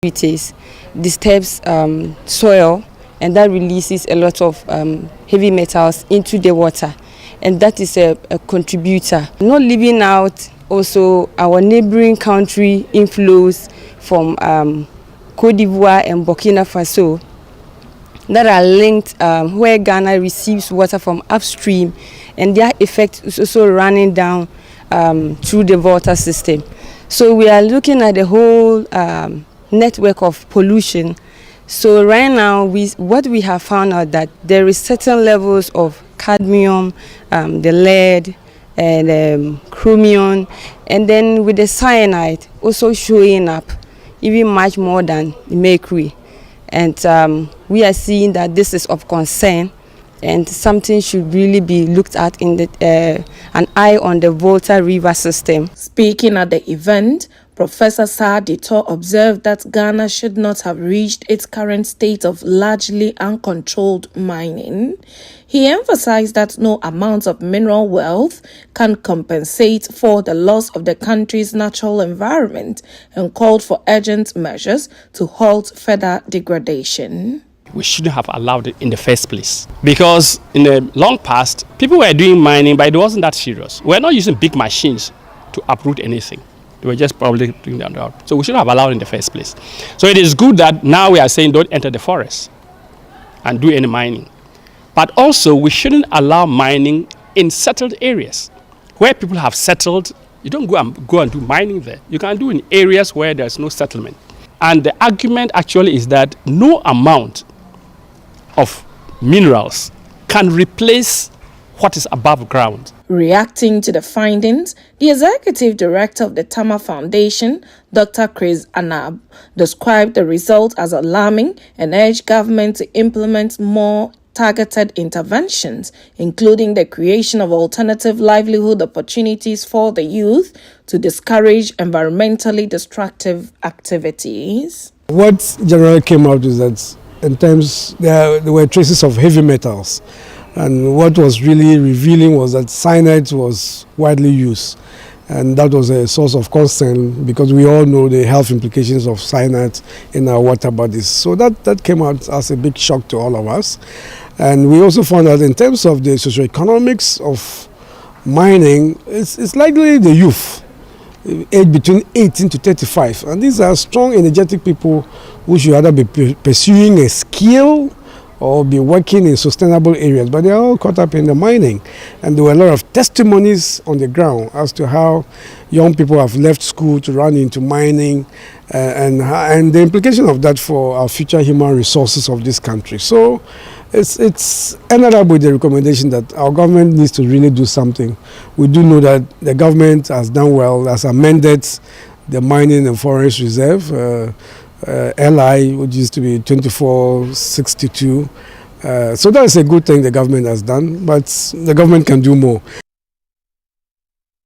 activities disturbs soil, and that releases a lot of heavy metals into the water, and that is a contributor. Not leaving out also our neighboring country inflows from Côte d'Ivoire and Burkina Faso that are linked, where Ghana receives water from upstream, and their effect is also running down through the Volta system. So we are looking at the whole network of pollution. So right now, what we have found out that there is certain levels of cadmium, the lead, and chromium, and then with the cyanide also showing up, even much more than mercury. And we are seeing that this is of concern, and something should really be looked at in an eye on the Volta River system. Speaking at the event, Professor Sadito observed that Ghana should not have reached its current state of largely uncontrolled mining. He emphasized that no amount of mineral wealth can compensate for the loss of the country's natural environment, and called for urgent measures to halt further degradation. We shouldn't have allowed it in the first place, because in the long past, people were doing mining, but it wasn't that serious. We're not using big machines to uproot anything. They were just probably doing that out. So we shouldn't have allowed it in the first place. So it is good that now we are saying don't enter the forest and do any mining. But also we shouldn't allow mining in settled areas. Where people have settled, you don't go and do mining there. You can do in areas where there's no settlement. And the argument actually is that no amount of minerals can replace what is above ground. Reacting to the findings, the executive director of the Tama Foundation, Dr. Chris Anab, described the result as alarming and urged government to implement more targeted interventions, including the creation of alternative livelihood opportunities for the youth to discourage environmentally destructive activities. What generally came out is that in terms there were traces of heavy metals. And what was really revealing was that cyanide was widely used. And that was a source of concern because we all know the health implications of cyanide in our water bodies. So that came out as a big shock to all of us. And we also found out in terms of the socioeconomics of mining, it's likely the youth, aged between 18 to 35. And these are strong, energetic people who should either be pursuing a skill or be working in sustainable areas, but they're all caught up in the mining. And there were a lot of testimonies on the ground as to how young people have left school to run into mining and the implication of that for our future human resources of this country. So it's ended up with the recommendation that our government needs to really do something. We do know that the government has done well, has amended the Mining and Forest Reserve, LI, which used to be 2462. So that is a good thing the government has done, but the government can do more.